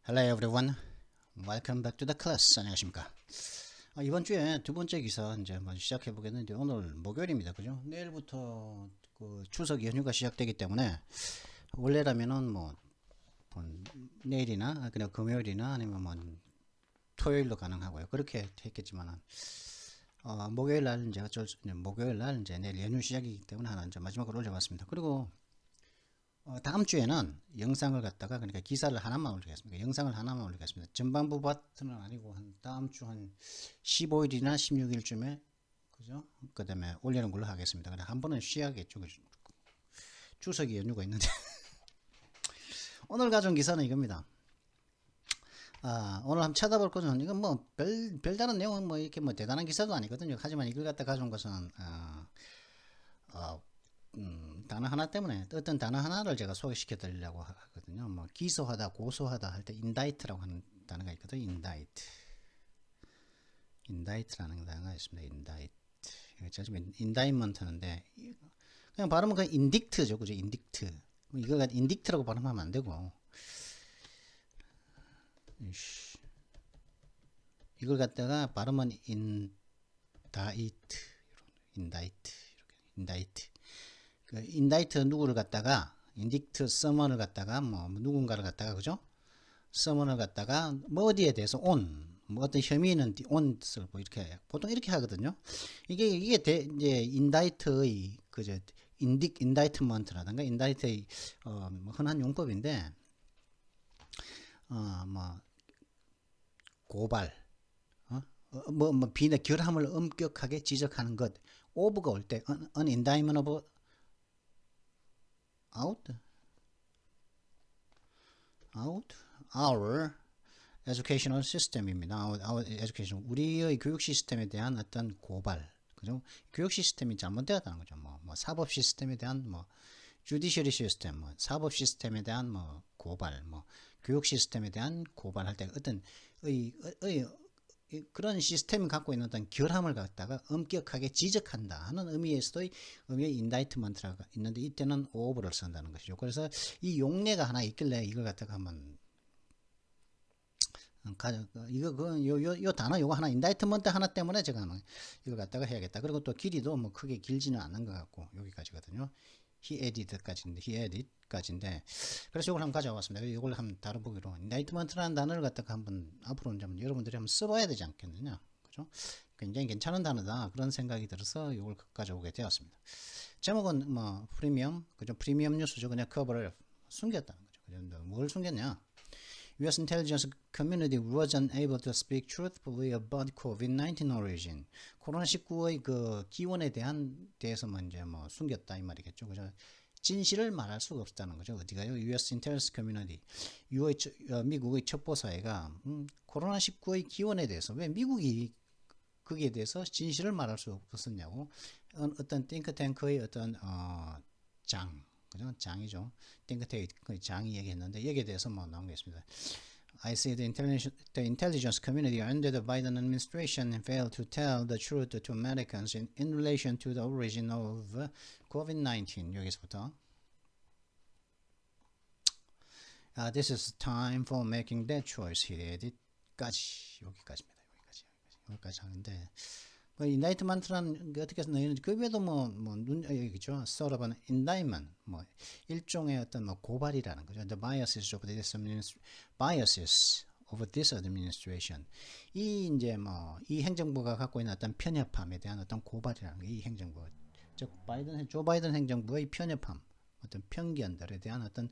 Hello everyone. Welcome back to the class. 안녕하십니까? 이번 주에 두 번째 기사 이제 한번 시작해 보겠는데 오늘 목요일입니다. 그죠? 내일부터 그 추석 연휴가 시작되기 때문에 원래라면은 뭐 내일이나 그냥 금요일이나 아니면 뭐 토요일로 가능하고요. 그렇게 했겠지만은 목요일 날 이제 목요일 날 이제 내일 연휴 시작이기 때문에 하나 이제 마지막으로 올려봤습니다. 그리고 다음 주에는 영상을 갖다가 그러니까 기사를 하나만 올리겠습니다. 영상을 하나만 올리겠습니다. 전반부 파트는 아니고 한 다음 주 한 15일이나 16일쯤에 그죠? 그다음에 올리는 걸로 하겠습니다. 그래 한 번은 쉬어야겠죠. 그죠? 추석이 연휴가 있는데 오늘 가져온 기사는 이겁니다. 오늘 한번 찾아볼 것은 이건 뭐 별다른 내용은 뭐 이렇게 뭐 대단한 기사도 아니거든요. 하지만 이걸 갖다 가져온 것은 단어 하나 때문에 어떤 단어 하나를 제가 소개시켜 드리려고 하거든요. 뭐 기소하다, 고소하다 할 때 indict라고 하는 단어가 있거든요. indict라는 단어가 있습니다. indict. 지금 indictment 하는데 그냥 발음은 그냥 indict죠, 그죠? indict. 이거 indict라고 발음하면 안 되고 이걸 갖다가 발음은 indict. 그 인다이트 누구를 갖다가 인딕트 서먼을 갖다가 뭐 누군가를 갖다가 그죠? 서먼을 갖다가 뭐 어디에 대해서 뭐 어떤 혐의는 온 뜻을 뭐 이렇게 보통 이렇게 하거든요. 이게 이제 인다이트의 그저 인다이트먼트라든가 인다이트의 뭐 흔한 용법인데 뭐 고발 뭐 비나 결함을 엄격하게 지적하는 것 오브가 올 때 an indictment of out our educational system입니다. our education 우리의 교육 시스템에 대한 어떤 고발, 그죠? 교육 시스템이 잘못되었다는 거죠. 뭐 사법 시스템에 대한 뭐 judiciary 시스템, 뭐 사법 시스템에 대한 뭐 고발, 뭐 교육 시스템에 대한 고발할 때 어떤 그런 시스템이 갖고 있는 어떤 결함을 갖다가 엄격하게 지적한다 하는 의미에서의 인다이트먼트라가 있는데 이때는 오버를 쓴다는 것이죠. 그래서 이 용례가 하나 있길래 이걸 갖다가 한번 요 단어 요거 하나 인다이트먼트 하나 때문에 제가 이걸 갖다가 해야겠다. 그리고 또 길이도 뭐 크게 길지는 않은 것 같고 여기까지거든요. he added까지인데 그래서 이걸 한번 가져왔습니다. 이걸 한번 다뤄보기로 인다이트먼트라는 단어를 갖다가 한번 앞으로는 좀 여러분들이 한번 써봐야 되지 않겠느냐, 그죠? 굉장히 괜찮은 단어다 그런 생각이 들어서 이걸 가져오게 되었습니다. 제목은 뭐 프리미엄, 그죠? 프리미엄 뉴스죠. 그냥 커버를 숨겼다는 거죠. 그죠? 뭘 숨겼냐? U.S. intelligence community wasn't able to speak truthfully about COVID-19 origin. 코로나19의 그 기원에 대해서만 이제 뭐 숨겼다 이 말이겠죠. 그죠? 진실을 말할 수가 없다는 거죠. 어디가요? U.S. intelligence community. 미국의 첩보사회가 코로나19의 기원에 대해서 왜 미국이 거기에 대해서 진실을 말할 수 없었냐고 어떤 띵크탱크의 어떤 그죠? 장이죠. 띵크탱크의 장이 얘기했는데 여기에 대해서 뭐 나온 게 있습니다. I see the intelligence community under the Biden administration failed to tell the truth to Americans in relation to the origin of COVID-19. 여기서부터 This is time for making that choice. He added까지 여기까지입니다. 여기까지 하는데 뭐 인다이트먼트라는 게 어떻게 해서 너희는 그 외에도 여기죠. sort of an indictment 뭐 일종의 어떤 뭐 고발이라는 거죠. The biases of this administration. 이 이제 뭐 이 행정부가 갖고 있는 어떤 편협함에 대한 어떤 고발이라는 게 이 행정부 즉 조 바이든 행정부의 편협함, 어떤 편견들에 대한 어떤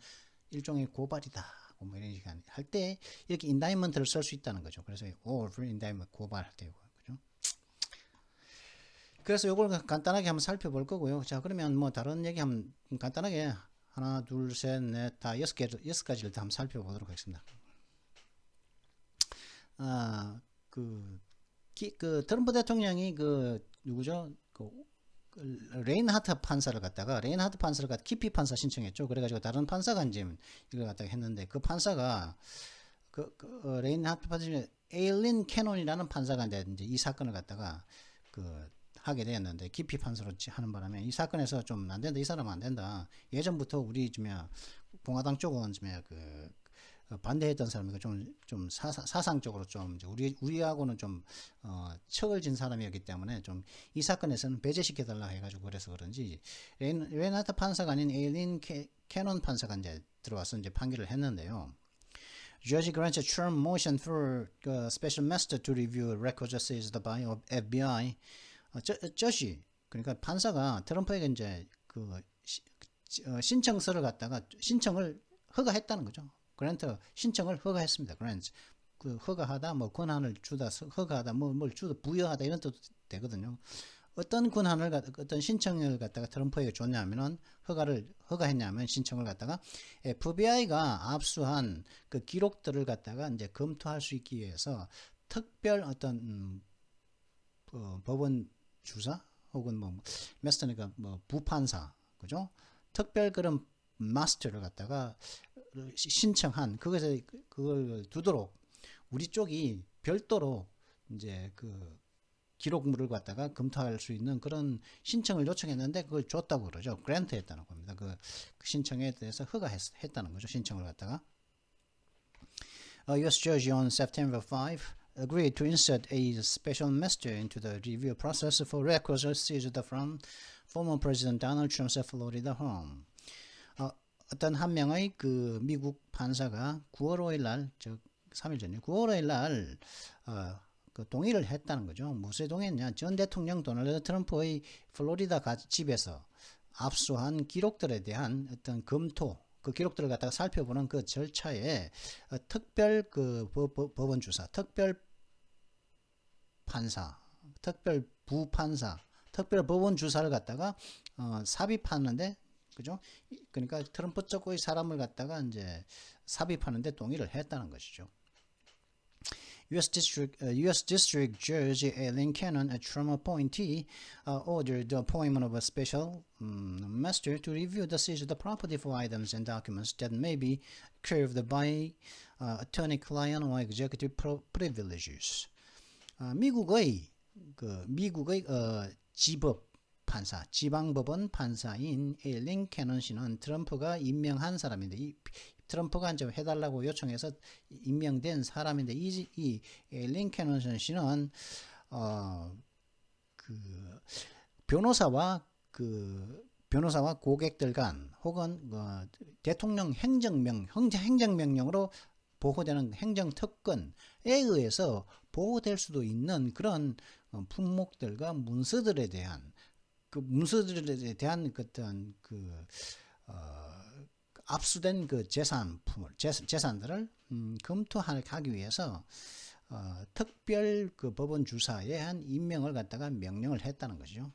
일종의 고발이다. 뭐 이런 식으로 할 때 이렇게 인다이먼트를 쓸 수 있다는 거죠. 그래서 over 인다이먼트 고발할 때 그죠? 그래서 이걸 간단하게 한번 살펴볼 거고요. 자, 그러면 뭐 다른 얘기 한번 간단하게 하나, 둘, 셋, 넷, 다 여섯 가지를 다 한번 살펴보도록 하겠습니다. 그 트럼프 대통령이 누구죠? 레인하트 판사를 갖다가 키피 판사 신청했죠. 그래가지고 다른 판사가 이제 이걸 갖다가 했는데 그 판사가 레인하트 판사 중에 에일린 캐논이라는 판사가 이제 이 사건을 갖다가 하게 되었는데 키피 판사로 하는 바람에 이 사건에서 좀 안 된다, 이 사람은 안 된다. 예전부터 우리 공화당 쪽은 반대했던 사람이고 좀 사상적으로 좀 우리하고는 좀 척을 진 사람이었기 때문에 좀 이 사건에서는 배제시켜 달라 해가지고 그래서 그런지 레나타 판사가 아닌 에일린 캐논 판사가 이제 들어와서 이제 판결을 했는데요. Judge grants a term motion for special master to review records seized by FBI. 저시 그러니까 판사가 트럼프에게 이제 그 신청서를 갖다가 신청을 허가했다는 거죠. 그랜트 신청을 허가했습니다. 그랜트 그 허가하다 뭐 권한을 주다 허가하다 뭘 주다 부여하다 이런 뜻 되거든요. 어떤 권한을 어떤 신청을 갖다가 트럼프에게 줬냐면은 허가했냐면 신청을 갖다가 FBI가 압수한 그 기록들을 갖다가 이제 검토할 수 있기 위해서 특별 어떤 법원 주사 혹은 뭐 마스터니까 뭐 부판사 그죠? 특별 그런 마스터를 갖다가 신청한 그걸 두도록 우리 쪽이 별도로 이제 그 기록물을 갖다가 검토할 수 있는 그런 신청을 요청했는데 그걸 줬다고 그러죠. 그랜트 했다는 겁니다. 그 신청에 대해서 허가했다는 거죠. 신청을 갖다가. A U.S. judge on September 5 agreed to insert a special master into the review process for records seized from former President Donald Trump's Florida home. 어떤 한 명의 그 미국 판사가 9월 5일 날, 즉 3일 전에 9월 5일 날 그 동의를 했다는 거죠. 무엇에 동의했냐? 전 대통령 도널드 트럼프의 플로리다 집에서 압수한 기록들에 대한 어떤 검토, 그 기록들을 갖다가 살펴보는 그 절차에 특별 그 법원 주사, 특별 판사, 특별 부판사, 특별 법원 주사를 갖다가 삽입하는데 그죠? 그러니까 트럼프 쪽의 사람을 갖다가 이제 삽입하는데 동의를 했다는 것이죠. U.S. District Judge Aileen Cannon, a Trump appointee, ordered the appointment of a special master to review the seized property for items and documents that may be curved by attorney-client or executive privileges. 미국의 지법 판사, 지방법원 판사인 에일린 캐논 씨는 트럼프가 임명한 사람인데 트럼프가 이제 해달라고 요청해서 임명된 사람인데 이 에일린 캐논 씨는 그 변호사와 고객들 간 혹은 대통령 행정명령으로 보호되는 행정특권에 의해서 보호될 수도 있는 그런 품목들과 문서들에 대한 압수된 그 재산들을 검토하기 위해서 특별 그 법원 주사에 한 임명을 갖다가 명령을 했다는 거죠.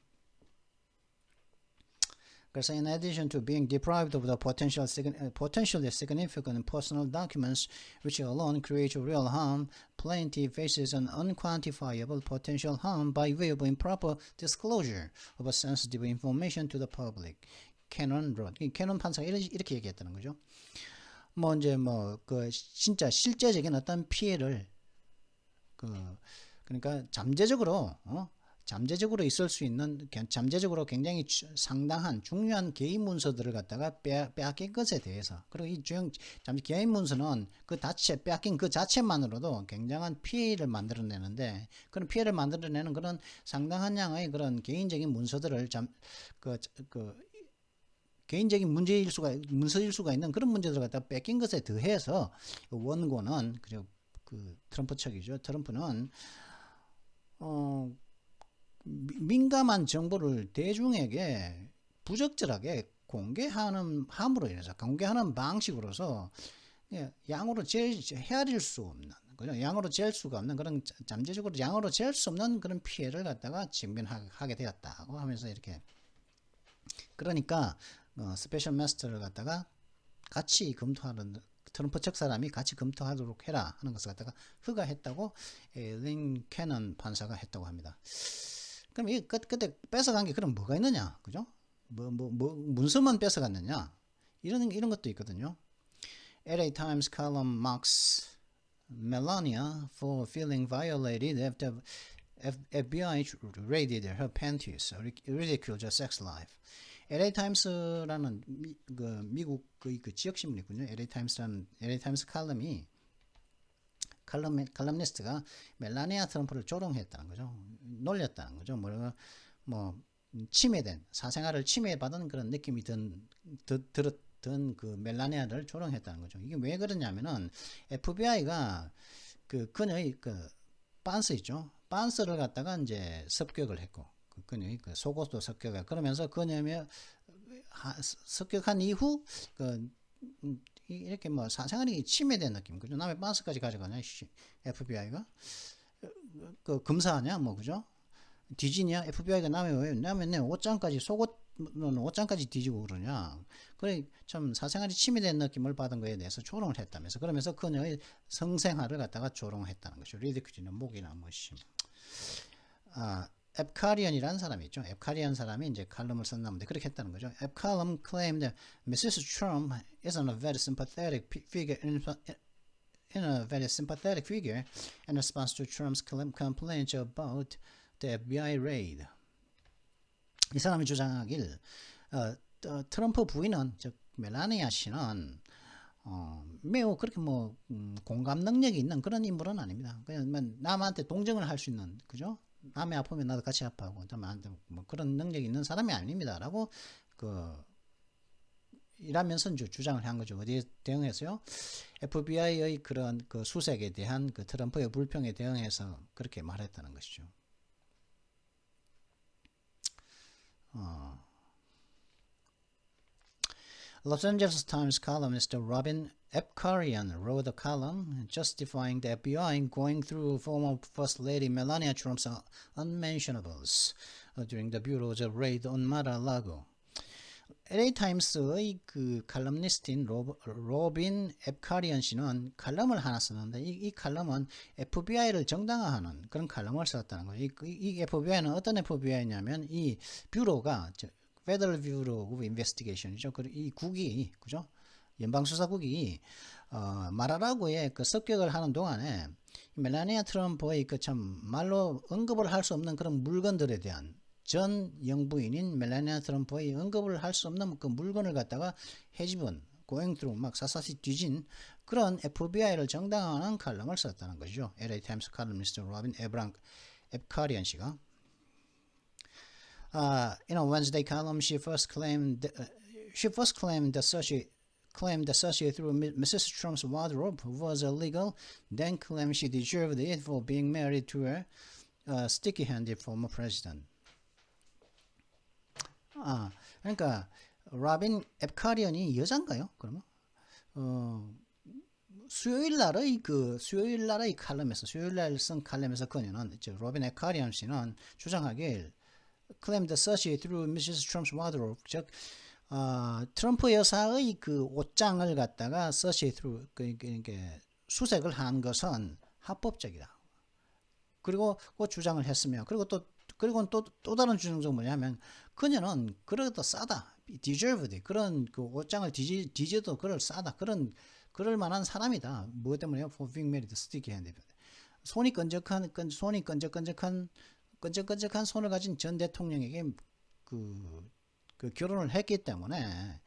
그래서 in addition to being deprived of the potentially significant personal documents which alone create real harm, plaintiff faces an unquantifiable potential harm by way of improper disclosure of sensitive information to the public. 캐논 판사가 이렇게 얘기했다는 거죠. 진짜 실제적인 어떤 피해를 그러니까 잠재적으로 있을 수 있는 잠재적으로 굉장히 상당한 중요한 개인 문서들을 갖다가 빼앗긴 것에 대해서 그리고 이 개인 문서는 빼앗긴 그 자체만으로도 굉장한 피해를 만들어내는데 그런 피해를 만들어내는 그런 상당한 양의 그런 개인적인 문서들을 개인적인 문서일 수가 있는 그런 문제들을 갖다 뺏긴 것에 더해서 원고는 그 트럼프 측이죠. 트럼프는 민감한 정보를 대중에게 부적절하게 공개하는 방식으로서 양으로 헤아릴 수 없는 양으로 잴 수가 없는 그런 잠재적으로 양으로 잴 수 없는 그런 피해를 갖다가 직면하게 되었다고 하면서 이렇게 그러니까 스페셜 마스터를 갖다가 같이 검토하는 트럼프 측 사람이 같이 검토하도록 해라 하는 것을 갖다가 허가했다고 에일린 캐논 판사가 했다고 합니다. 그럼 이 그때 뺏어간 게 그럼 뭐가 있느냐, 그죠? 문서만 뺏어갔느냐? 이런 것도 있거든요. LA Times column mocks Melania for feeling violated after FBI raided her panties, ridiculed her sex life. LA 타임스라는 미국 그 지역 신문이 있군요. LA 타임스 칼럼니스트가 멜라니아 트럼프를 조롱했다는 거죠. 놀렸다는 거죠. 뭐 침해된 사생활을 침해받은 그런 느낌이 들었던 그 멜라니아를 조롱했다는 거죠. 이게 왜 그러냐면은 FBI가 그녀의 빤스 있죠. 빤스를 갖다가 이제 습격을 했고 그녀의 속옷도 습격을 그러면서 그녀의 습격한 이후 이렇게 뭐 사생활이 침해된 느낌 그죠. 남의 빤스까지 가져가냐 FBI가 검사하냐 뭐 그죠. 뒤지냐 FBI가 남의 옷장까지 속옷은 옷장까지 뒤지고 그러냐. 그래 참 사생활이 침해된 느낌을 받은 거에 대해서 조롱을 했다면서 그러면서 그녀의 성생활을 갖다가 조롱했다는 것이죠. 리디큐지는 목이나 뭐시. 앱카리언이라는 사람이 있죠. 앱카리언 사람이 이제 칼럼을 썼나본데 그렇게 했다는 거죠. 앱칼럼 claimed that Mrs. Trump isn't a very sympathetic figure in response to Trump's complaints about the FBI raid. 이 사람이 주장하길 트럼프 부인은 즉 멜라니아 씨는 매우 그렇게 공감 능력이 있는 그런 인물은 아닙니다. 그냥 남한테 동정을 할 수 있는 그죠? 남이 아프면 나도 같이 아파하고 남한테 그런 능력이 있는 사람이 아닙니다라고 이라면서 주장을 한 거죠. 어디에 대응해서요? FBI의 그런 수색에 대한 트럼프의 불평에 대응해서 그렇게 말했다는 것이죠. Los Angeles Times columnist Robin Epkarian wrote a column justifying the FBI going through former First Lady Melania Trump's unmentionables during the Bureau's raid on Mar-a-Lago. LA 타임스의 칼럼니스트인 로빈 앱카리언 씨는 칼럼을 하나 썼는데 이 칼럼은 FBI를 정당화하는 그런 칼럼을 썼다는 거예요. 이 FBI는 어떤 FBI냐면 이 뷰로가 Federal Bureau of Investigation이죠. 이 국이 그죠? 연방수사국이 마라라고에 습격을 하는 동안에 멜라니아 트럼프의 참 말로 언급을 할 수 없는 그런 물건들에 대한 전 영부인인 멜라니아 트럼프의 언급을 할 수 없는 물건을 갖다가 헤집은 going through 막 사사시 뒤진 그런 FBI를 정당화하는 칼럼을 썼다는 것이죠. LA 타임스 칼럼니스트 로빈 앱카리언 씨가 in a Wednesday column, she first claimed the search through Mrs. Trump's wardrobe was illegal, then claimed she deserved it for being married to a sticky-handed former president. 그러니까 로빈 앱카리언이 여잔가요? 그러면 수요일 날의 칼럼에서 수요일 날 쓴 칼럼에서 그녀는 로빈 앱카리언 씨는 주장하길 claimed the search through Mrs. Trump's wardrobe, 즉 트럼프 여사의 옷장을 갖다가 search through 수색을 한 것은 합법적이다. 그리고 그 주장을 했으며 그리고 또 다른 주장은 뭐냐면 그녀는 그래도 싸다, deserved 그런 옷장을 뒤져도 그럴 싸다, 그럴 만한 사람이다. 무엇 때문에요? For being married, sticky-handed. 손이 끈적끈적한 손을 가진 전 대통령에게 결혼을 했기 때문에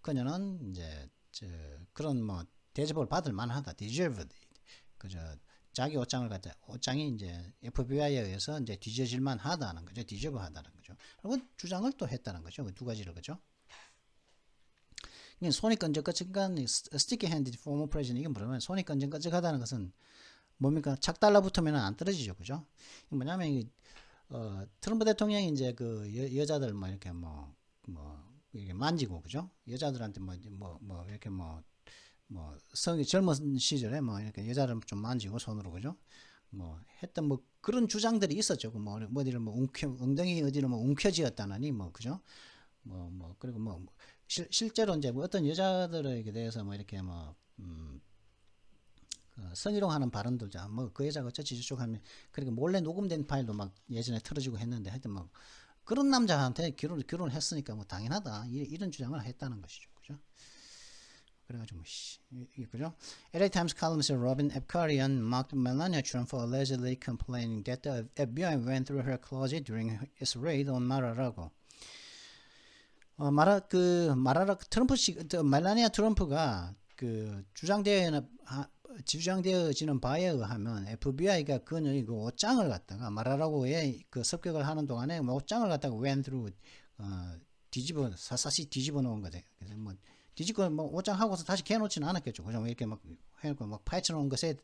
그녀는 이제 그런 대접을 받을 만하다. deserved. 자기 옷장이 이제 FBI에 의해서 이제 뒤져질 만하다는 거죠. 디저브하다는 거죠. 그리고 주장을 또 했다는 거죠. 두 가지를 그죠. 손이 끈적끈적한 sticky-handed former president 이게 뭐냐면 손이 끈적끈적하다는 것은 뭡니까? 착 달라붙으면 안 떨어지죠, 그죠? 뭐냐면 트럼프 대통령이 이제 여자들 이렇게 이렇게 만지고 그죠? 여자들한테 이렇게 성이 젊은 시절에 이렇게 여자를 좀 만지고 손으로 그죠? 했던 그런 주장들이 있었죠. 어디를 엉덩이 어디를 움켜쥐었다느니 그죠? 그리고 실제로 이제 어떤 여자들에 대해서 이렇게 성희롱하는 발언들죠. 그 여자가 어쩌지 저쩌고 하면 그리고 몰래 녹음된 파일도 예전에 틀어지고 했는데 하여튼 그런 남자한테 결혼을 했으니까 당연하다 이런 주장을 했다는 것이죠. 그죠? 그래가지고 그죠? LA Times columnist Robin Epkarian mocked Melania Trump for allegedly complaining that the FBI went through her closet during its raid on Mar-a-Lago. 마라라 트럼프 멜라니아 트럼프가 주장되어지는 바에 의하면 FBI가 그 옷장을 갖다가 마라라고의 그 습격을 하는 동안에 옷장을 갖다가 went through 사사시 뒤집어 놓은 거죠. 그래서 뭐 뒤집고 옷장 하고서 다시 개놓지는 않았겠죠. 그죠? 이렇게 막 해놓고 막 파헤쳐 놓은 것에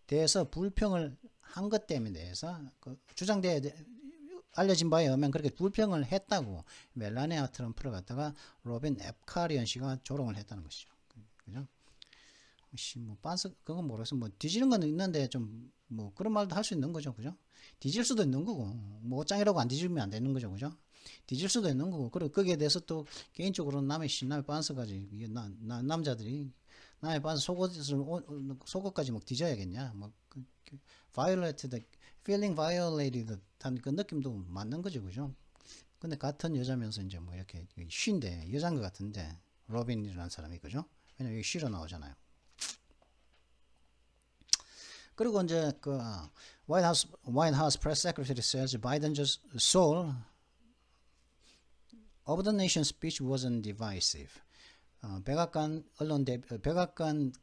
대해서 불평을 한 것 때문에 대해서 알려진 바에 의하면 그렇게 불평을 했다고 멜라니아 트럼프를 갖다가 로빈 앱카리언 씨가 조롱을 했다는 것이죠. 그죠? 그건 모르겠어. 뒤지는 건 있는데 그런 말도 할 수 있는 거죠. 그죠? 뒤질 수도 있는 거고, 옷장이라고 안 뒤지면 안 되는 거죠. 그죠? 뒤질 수도 있는 거고, 그리고 거기에 대해서 또 개인적으로 남의 빤스까지, 남자들이 남의 빤스 속옷까지 뒤져야겠냐. feeling violated 하는 그 느낌도 맞는 거죠. 그죠? 근데 같은 여자면서 이제 이렇게 쉰데, 여자인 것 같은데, 로빈이라는 사람이, 그죠? 왜냐면 여기 쉬러 나오잖아요. 그리고 이제 White House Press Secretary says Biden just Seoul of the nation speech wasn't divisive. 백악관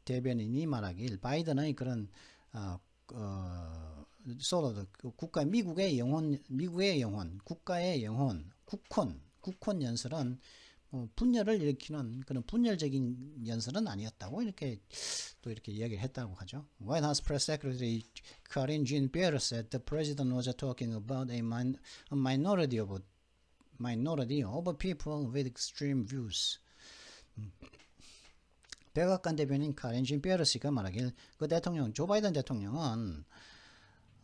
대변인이 말하길 바이든의 그런 소울 미국의 영혼, 국가의 영혼, 국혼 연설은 분열을 일으키는 그런 분열적인 연설은 아니었다고 이렇게 이야기를 했다고 하죠. White House Press Secretary Karine Jean-Pierre said the president was talking about a minority of people with extreme views. 백악관 대변인 카린 진피에르 씨가 말하길 그 대통령 조 바이든 대통령은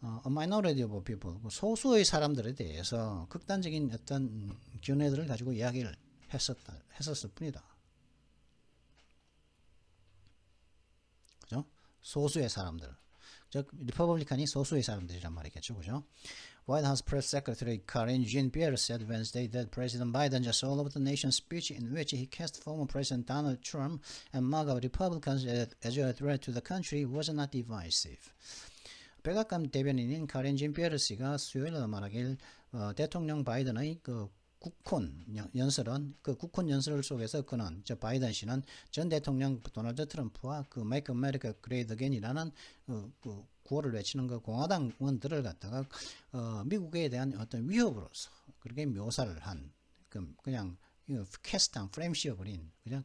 a minority of people 소수의 사람들에 대해서 극단적인 어떤 견해들을 가지고 이야기를 했었을 뿐이다. 그죠? 소수의 사람들. 즉 리퍼블리칸이 소수의 사람들이란 말이겠죠. 그죠? White House Press Secretary Karine Jean-Pierre said Wednesday that President Biden just all over the nation's speech in which he cast former President Donald Trump and MAGA Republicans as a threat to the country was not divisive. 백악관 대변인인 카린 진피에르 씨가 수요일 말하길 대통령 바이든의 국혼 연설 속에서 그는 바이든 씨는 전 대통령 도널드 트럼프와 Make America Great Again이라는 구호를 외치는 공화당원들을 갖다가 미국에 대한 어떤 위협으로서 그렇게 묘사를 한 그냥 프레임 씌워버린 그냥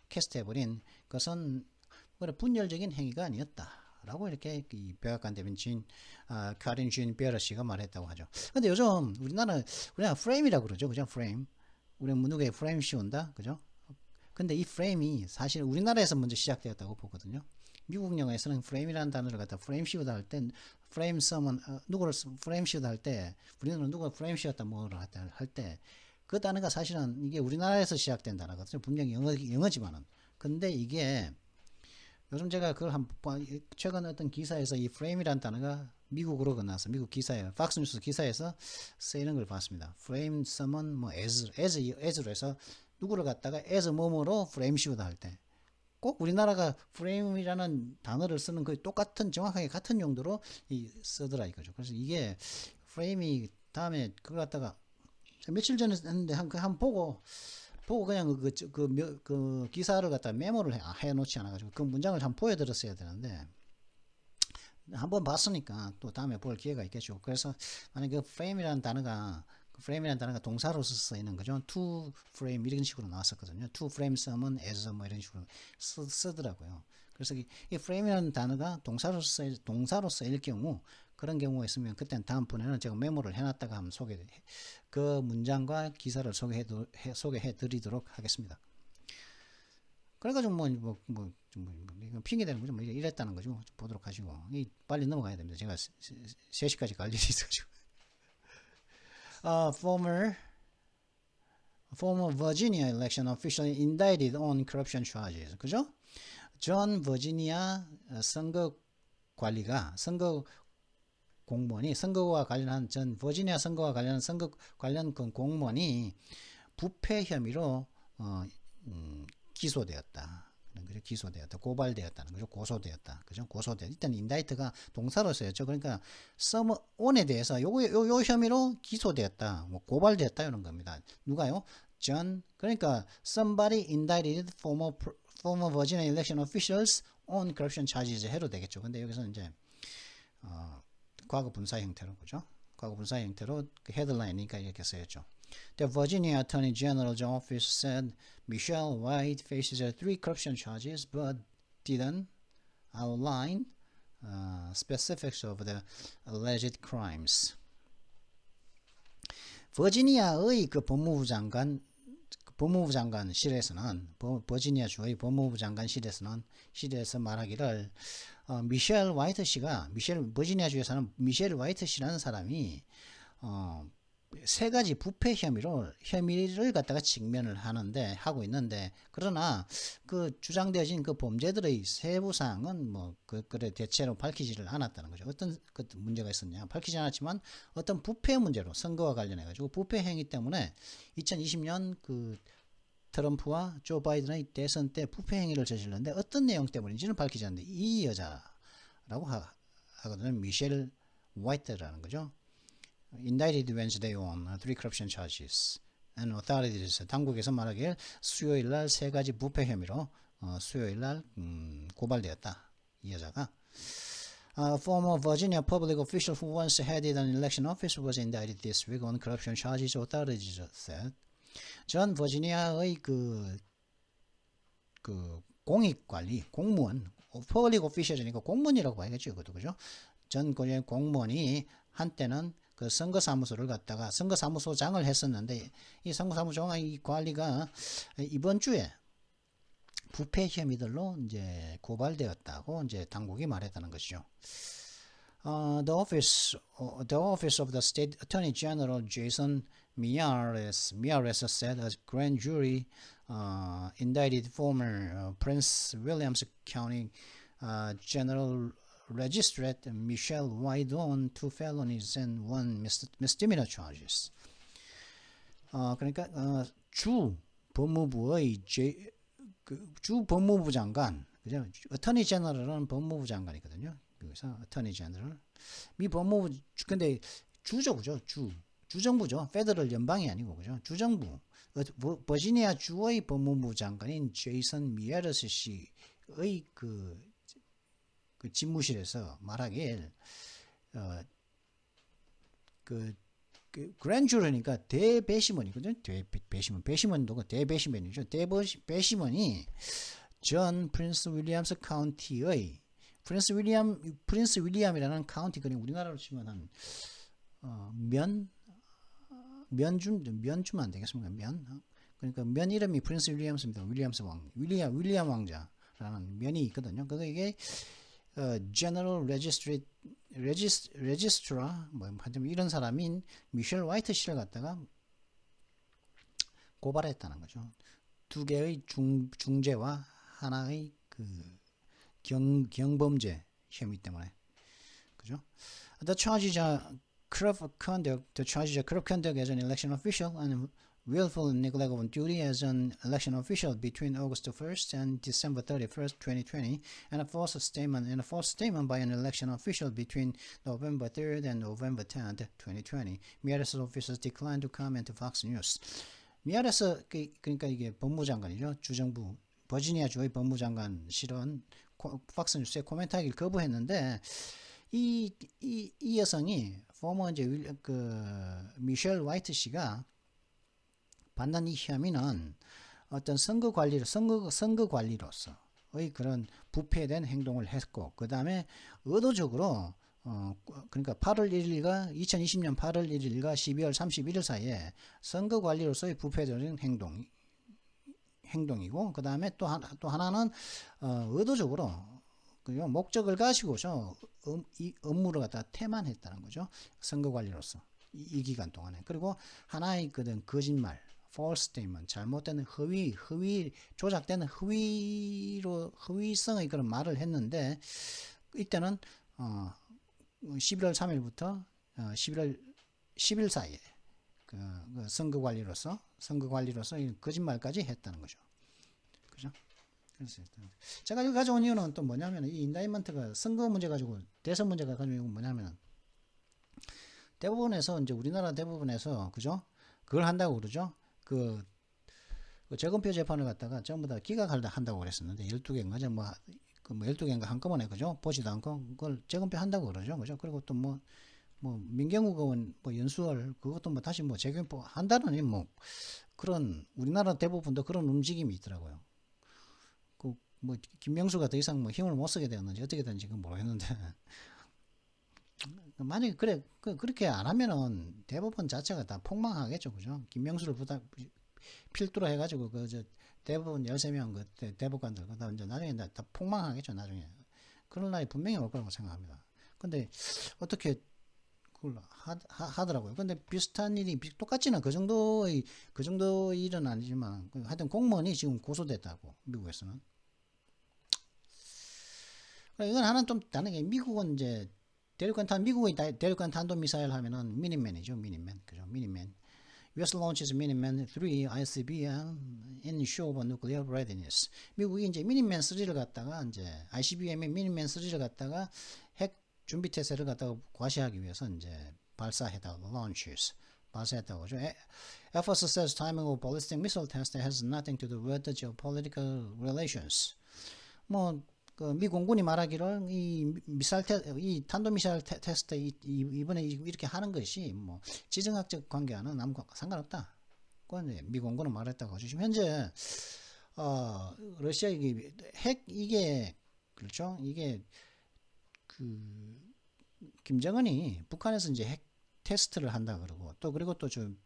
캐스트해버린 것은 분열적인 행위가 아니었다라고 이렇게 이 백악관 대변인 카린 진피에르 씨가 말했다고 하죠. 근데 요즘 우리나라 그냥 프레임이라고 그러죠. 그죠? 프레임. 우리 누구의 프레임 씌운다. 그죠? 근데 이 프레임이 사실 우리나라에서 먼저 시작되었다고 보거든요. 미국 영화에서는 프레임이라는 단어를 갖다 프레임 씌우다 할 때 프레임 서먼 누구를 프레임 씌우다 할 때 우리는 누가 프레임 씌웠다 뭐를 할 때 그 단어가 사실은 이게 우리나라에서 시작된 단어거든요. 분명히 영어지만은. 근데 이게 요즘 제가 그걸 최근 어떤 기사에서 이 프레임이라는 단어가 미국으로 건너서 미국 기사에 팍스뉴스 기사에서 쓰이는 걸 봤습니다. 프레임 서먼 as로 해서 누구를 갖다가 as 뭐뭐로 프레임 씌우다 할 때 꼭 우리나라가 프레임이라는 단어를 쓰는 그 정확하게 같은 용도로 쓰더라 이거죠. 그래서 이게 프레임이 다음에 그걸 갖다가 며칠 전에 했는데 한번 보고 그냥 그 기사를 갖다 메모를 해놓지 않아가지고 그 문장을 한번 보여드렸어야 되는데 한번 봤으니까 또 다음에 볼 기회가 있겠죠. 그래서 만약에 프레임이라는 단어가 동사로서 쓰이는 거죠. to frame 이런 식으로 나왔었거든요. to frame someone as 이런 식으로 쓰더라고요. 그래서 이 frame이라는 단어가 동사로 쓰일 경우 그런 경우가 있으면 그때는 다음번에는 제가 메모를 해놨다가 한번 그 문장과 기사를 소개해 드리도록 하겠습니다. 그래가지고 핑계대는 거죠. 이랬다는 거죠. 보도록 하시고 빨리 넘어가야 됩니다. 제가 3시까지 갈 일이 있어가지고. Former Virginia election officially indicted on corruption charges. 그죠? 전 버지니아 선거 공무원이 선거와 관련한 버지니아 선거와 관련한 선거 관련 공무원이 부패 혐의로 고발되었다는 거죠. 고소되었다. 그죠? 일단 인다이트가 동사로 쓰였죠. 그러니까 on에 대해서 요 혐의로 기소되었다. 고발되었다 이런 겁니다. 누가요? 전 그러니까 somebody indicted former Virginia election officials on corruption charges 해도 되겠죠. 근데 여기서는 이제 과거 분사 형태로 그죠? 과거 분사 형태로 그 헤드라인이니까 이렇게 써야죠. The Virginia Attorney General's office said Michelle White faces three corruption charges but didn't outline specifics of the alleged crimes. 버지니아의 그 법무부 장관실에서는 버지니아 주의 법무부 장관실에서 말하기를 미셸 화이트 씨가 버지니아 주에 사는 미셸 화이트 씨라는 사람이 세 가지 부패 혐의를 갖다가 직면을 하고 있는데 그러나 그 주장되어진 그 범죄들의 세부 사항은 뭐 그래 대체로 밝히지를 않았다는 거죠. 어떤 그 문제가 있었냐 밝히지 않았지만 어떤 부패 문제로 선거와 관련해 가지고 부패 행위 때문에 2020년 그 트럼프와 조 바이든의 대선 때 부패 행위를 저질렀는데 어떤 내용 때문인지는 밝히지 않는데 이 여자라고 하거든요. 미셸 화이트라는 거죠. Indicted Wednesday on three corruption charges. And authorities 당국에서 말하길 수요일 날 세 가지 부패 혐의로 수요일 날 고발되었다. 이 여자가 A former Virginia public official who once headed an election office was indicted this week on corruption charges, authorities said. 전 버지니아의 그 공익관리 공무원 public official이니까 공무원이라고 봐야겠죠. 그죠? 전 공무원이 한때는 그 선거사무소를 갖다가 선거사무소장을 했었는데 이 선거사무소의 관리가 이번 주에 부패 혐의들로 이제 고발되었다고 이제 당국이 말했다는 것이죠. The office of the State Attorney General Jason Miyares said a grand jury indicted former Prince Williams County General Magistrate Michelle White on 2 felonies and 1 misdemeanor charges. 그러니까 주 법무부의 주 법무부 장관, 그죠? 어터니 제너럴은 법무부 장관이거든요. 여기서 어터니 제너럴. 미 법무부 근데 주죠, 그죠? 주정부죠. 페더럴 연방이 아니고 그죠? 주정부. 버지니아 주의 법무부 장관인 제이슨 미에르스 씨의 그 집무실에서 말하길 그랜주러니까 대배심원이거든요. 배심원도 대배심원이죠. 대배심원이 전 프린스 윌리엄스 카운티의 프린스 윌리엄이라는 카운티 그냥 우리나라로 치면 한 면주면 안 되겠습니까? 그러니까 면 이름이 프린스 윌리엄스입니다. 윌리엄 왕자라는 면이 있거든요. 그거 이게 General Registrar 뭐 이런 사람인 미셸 화이트 씨를 갖다가 고발했다는 거죠. 두 개의 중죄와 하나의 그 경범죄 혐의 때문에 그죠? The charges are corrupt conduct as an election official and willful neglect of duty as an election official between August 1st and December 31st, 2020, and a false statement by an election official between November 3rd and November 10th, 2020. 미아레스 officials declined to comment to Fox News. 미아레스 그러니까 이게 법무장관이죠. 주정부 버지니아 주의 법무장관실은 팍스 뉴스에 코멘트하기를 거부했는데 이 여성이 former 이제 미셸 화이트 씨가 받는 이 혐의는 어떤 선거 관리로서의 그런 부패된 행동을 했고 그 다음에 의도적으로 그러니까 2020년 8월 1일과 12월 31일 사이에 선거 관리로서의 부패적인 행동이고 그 다음에 또 하나는 의도적으로 그리고 목적을 가지고서 이 업무를 갖다 태만했다는 거죠. 선거 관리로서 이 기간 동안에. 그리고 하나의 거짓말 false statement, 잘못된 조작된 허위성의 그런 말을 했는데, 이때는, 11월 3일부터, 11월 10일 사이에, 그 선거 관리로서 이 거짓말까지 했다는 거죠. 그죠? 그래서 제가 이거 가져온 이유는 또 뭐냐면, 이 인다이먼트가 선거 문제 가지고, 대선 문제가 가지고 뭐냐면, 대부분에서, 이제 우리나라 대부분에서, 그죠? 그걸 한다고 그러죠? 그 재검표 재판을 갖다가 전부 다 기각한다고 그랬었는데 12개인가 뭐 12개인가 한꺼번에 그죠? 보지도 않고 그걸 재검표 한다고 그러죠. 그죠? 그리고 또 뭐 민경욱은 뭐 연수할 그것도 뭐 다시 뭐 재검표 한다는 뭐 그런 우리나라 대부분도 그런 움직임이 있더라고요. 그 뭐 김명수가 더 이상 뭐 힘을 못 쓰게 되었는지 어떻게 된지 모르겠는데 만약에 그렇게 안 하면은 대법원 자체가 다 폭망하겠죠. 그죠? 김명수를 필두로 해가지고 저 대법원 13명 대법관들 그다 이제 나중에 다 폭망하겠죠. 나중에 그런 날이 분명히 올 거라고 생각합니다. 근데 어떻게 그걸 하더라고요. 근데 비슷한 일이 똑같지는 그 정도 일은 아니지만 하여튼 공무원이 지금 고소됐다고 미국에서는. 이건 하나 좀 다른 게 미국은 이제 미국의 대륙간 탄도 미사일 하면은 미니맨이죠. 미니맨 그죠? 미니맨. US launches Miniman 3 ICBM in show of nuclear readiness. 미국이 이제 미니맨 3를 갖다가 이제 ICBM의 미니맨 3를 갖다가 핵 준비 태세를 갖다가 과시하기 위해서 이제 발사했다고 하죠. Efforts says timing of ballistic missile test has nothing to do with the geopolitical relations. 뭐 그 미 공군이 말하기를 이 탄도미사일 테스트 이번에 이렇게 하는 것이 뭐 지정학적 관계와는 남과 상관없다. 그건 미 공군은 말했다고 하죠. 지금 현재 러시아 이게 그렇죠. 이게 그 김정은이 북한에서 이제 핵 테스트를 한다 그러고 그리고 또 좀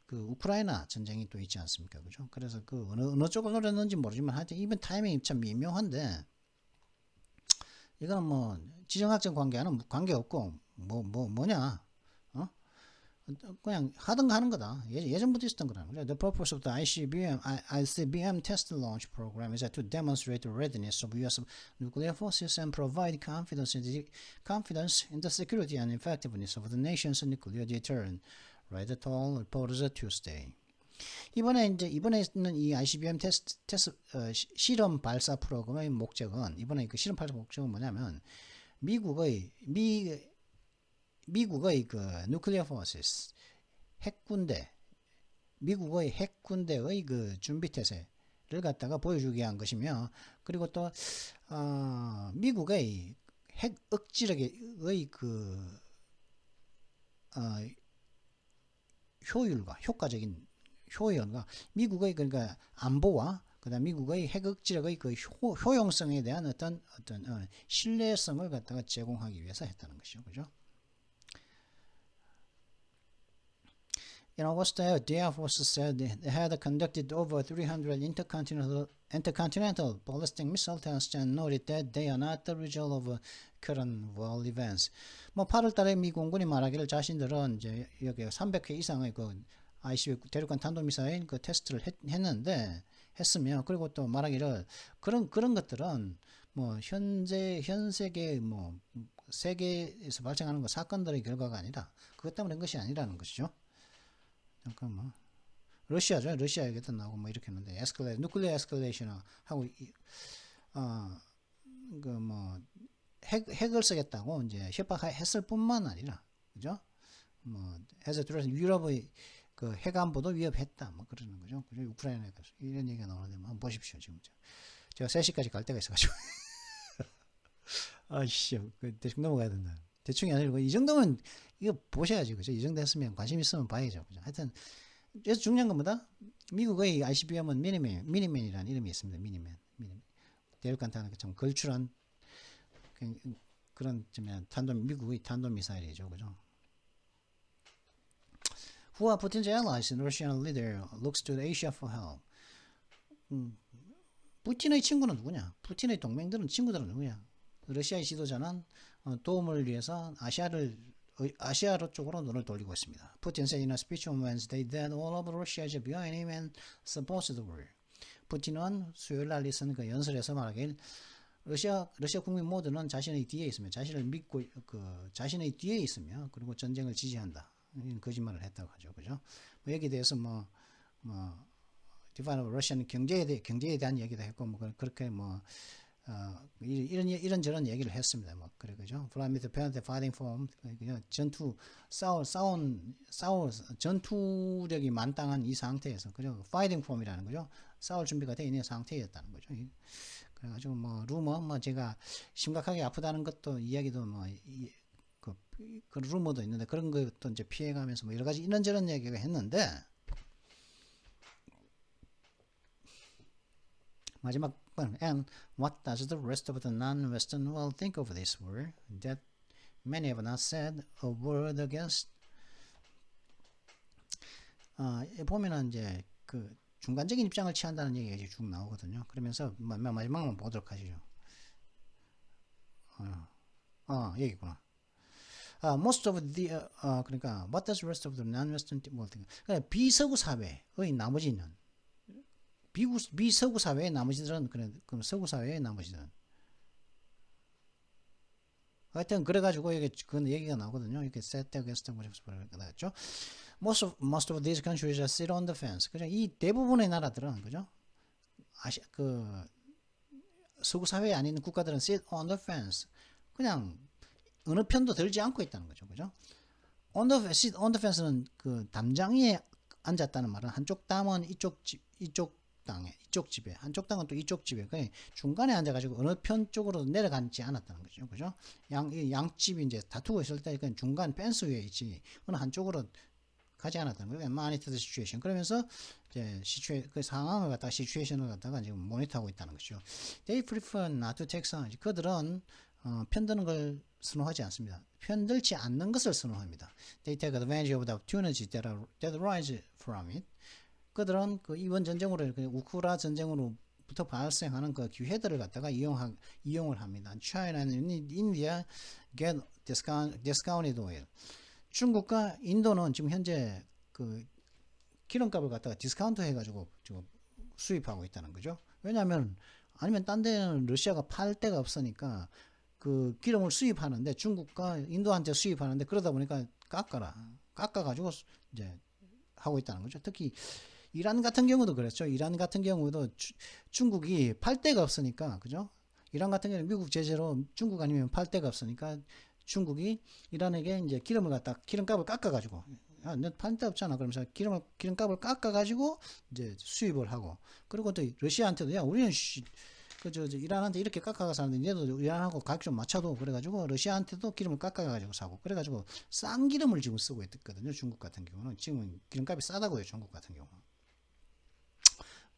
그 우크라이나 전쟁이 또 있지 않습니까? 그죠? 그래서 그 어느 쪽을 노렸는지 모르지만 하여튼 이번 타이밍이 참 미묘한데 이거는 뭐 지정학적 관계 없고 뭐냐 그냥 하든가 하는 거다. 예전부터 있었던 거라. The purpose of the ICBM test launch program is to demonstrate the readiness of U.S. nuclear forces and provide confidence in the security and effectiveness of the nation's nuclear deterrent. Read it all reported Tuesday. 이번에 있는 이 ICBM 테스트 실험 발사 프로그램의 목적은 이번에 그 실험 발사 목적은 뭐냐면 미국의 그 nuclear forces 미국의 핵군대의 그 준비 태세를 갖다가 보여주기 위한 것이며 그리고 또 미국의 핵 억지력의 그 효과적인 효율과 미국의 그러니까 안보와 그다음 미국의 핵 억지력의 그 효용성에 대한 어떤 신뢰성을 갖다가 제공하기 위해서 했다는 것이죠, 그죠? In August, the Air Force said they had conducted over 300 intercontinental ballistic missile tests and noted that they are not the result of current world events. 뭐 8월달에 미 공군이 말하기를 자신들은 이제 여기 300회 이상의 그 ICBM 대륙간 탄도미사일 그 테스트를 했으며 그리고 또 말하기를 그런 것들은 뭐 현 세계 뭐 세계에서 발생하는 거 사건들의 결과가 아니라 그것 때문에 된 것이 아니라는 것이죠. 잠깐만. 러시아 얘기도 나오고 뭐 이렇게 했는데 누클리어 에스컬레이션 하고 그 뭐 핵을 쓰겠다고 이제 협박했을 뿐만 아니라 그죠? 뭐 해서 들어서 유럽의 그 핵안보도 위협했다 뭐 그러는 거죠. 그죠? 우크라이나에 가서 이런 얘기가 나오는데 한번 보십시오. 지금 제가 3시까지 갈 때가 있어가지고 아이씨 대충 넘어가야 된다. 대충이 아니고 이 정도면 이거 보셔야지 그죠? 이 정도 했으면 관심 있으면 봐야죠. 그죠? 하여튼 그래서 중요한 겁니다. 미국의 ICBM은 미니맨이라는 이름이 있습니다. 미니맨. 대륙간 탄도 좀 걸출한 그런 미국의 탄도미사일이죠. 그죠? Who are potential allies in Russian leader looks to Asia for help. 푸틴의 친구는 누구냐? 푸틴의 동맹들은 친구들은 누구냐? 러시아의 지도자는 도움을 위해서 아시아로 쪽으로 눈을 돌리고 있습니다. Putin said in a speech on Wednesday that all of Russia is behind him and supports the war. 푸틴은 수요일 날 있은 그 연설에서 말하길 러시아 국민 모두는 자신의 뒤에 있으며 자신을 믿고 자신의 뒤에 있으며 그리고 전쟁을 지지한다. 거짓말을 했다고 하죠, 그죠? 뭐 여기에 대해서 디파인 오브 러시아는 경제에 대한 얘기도 했고 뭐 그렇게 뭐 이런저런 얘기를 했습니다. 뭐 그래 그죠? Fly with the pen, fighting for 그냥 전투력이 만땅한 이 상태에서 그죠? Fighting form이라는 거죠. 싸울 준비가 되어 있는 상태였다는 거죠. 그래가지고 뭐 루머 뭐 제가 심각하게 아프다는 것도 이야기도 그 루머도 있는데 그런 것도 이제 피해가면서 뭐 여러 가지 이런저런 얘기가 했는데 마지막 번 and what does the rest of the non-Western world think of this war that many have not said a word against? 보면은 이제 그 중간적인 입장을 취한다는 얘기가 쭉 나오거든요. 그러면서 마지막만 보도록 하시죠. 여기구나. Most of the 그러니까 what does the rest of the non-Western world think? 그러니까 비서구 사회의 나머지는 비서구 사회의 나머지들은 그럼 서구 사회의 나머지들은 하여튼 그래가지고 이게 그 얘기가 나오거든요. 이렇게 set against 나왔죠. Most of these countries are sit on the fence. 그죠? 이 대부분의 나라들은 그죠? 그 서구 사회 아닌 국가들은 sit on the fence. 그냥 어느 편도 들지 않고 있다는 거죠. 그죠? sit on the fence는 그 담장 위에 앉았다는 말은 한쪽 담은 이쪽 땅에 이쪽 집에 한쪽 땅은 또 이쪽 집에 그냥 중간에 앉아가지고 어느 편 쪽으로 내려가지 않았다는 거죠. 그죠? 양집이 이제 다투고 있을 때 그냥 중간 펜스 위에 있지 어느 한쪽으로 가지 않았다는 거예요. monitor the situation. 그러면서 이제 그 상황을 갖다가 시츄에이션을 갖다가 지금 모니터하고 있다는 거죠. They prefer not to take sides. 그들은 편드는 걸 선호하지 않습니다. 편들지 않는 것을 선호합니다. They take advantage of the opportunities that arise from it. 그들은 그 이번 전쟁으로 우크라 전쟁으로부터 발생하는 그 기회들을 갖다가 이용을 합니다. China and India get discounted oil. 중국과 인도는 지금 현재 그 기름값을 갖다가 디스카운트 해가지고 지금 수입하고 있다는 거죠. 왜냐하면 아니면 딴 데는 러시아가 팔 데가 없으니까 그 기름을 수입하는데 중국과 인도한테 수입하는데 그러다 보니까 깎아가지고 이제 하고 있다는 거죠. 특히 이란 같은 경우도 그렇죠. 이란 같은 경우도 중국이 팔 데가 없으니까 그죠? 이란 같은 경우는 미국 제재로 중국 아니면 팔 데가 없으니까 중국이 이란에게 이제 기름값을 깎아가지고 너 팔 데 없잖아. 그러면서 기름값을 깎아가지고 이제 수입을 하고 그리고 또 러시아한테도 야 우리는 이란한테 이렇게 깎아가서 하는데 얘도 이란하고 가격 좀 맞춰도 그래가지고 러시아한테도 기름을 깎아가지고 사고 그래가지고 싼 기름을 지금 쓰고 있거든요. 중국 같은 경우는 지금 기름값이 싸다고요. 중국 같은 경우.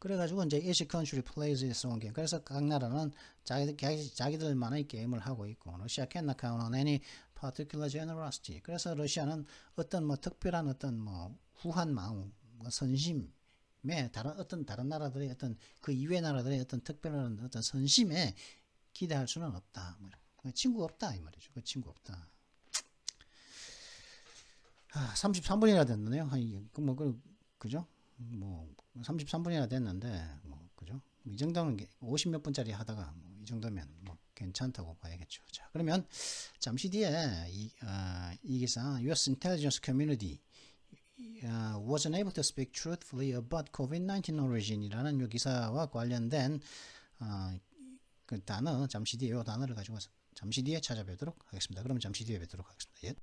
그래가지고 이제 each country plays its own game. 그래서 각 나라는 자기들만의 게임을 하고 있고, Russia cannot count on any particular generosity. 그래서 러시아는 어떤 뭐 특별한 어떤 뭐 후한 마음, 뭐 선심에 다른 나라들의 어떤 그 이외 나라들의 어떤 특별한 어떤 선심에 기대할 수는 없다. 뭐 친구가 없다 이 말이죠. 그 친구 없다. 33분이나 됐네요. 그죠? 뭐 33분이나 됐는데 그죠? 이 정도면 50몇 분짜리 하다가 이 정도면 뭐 괜찮다고 봐야겠죠. 자, 그러면 잠시 뒤에 이 기사 U.S. Intelligence Community wasn't able to speak truthfully about COVID-19 origin이라는 이 기사와 관련된 그 단어 잠시 뒤에 이 단어를 가지고 잠시 뒤에 찾아뵙도록 하겠습니다. 그럼 잠시 뒤에 뵙도록 하겠습니다. 예.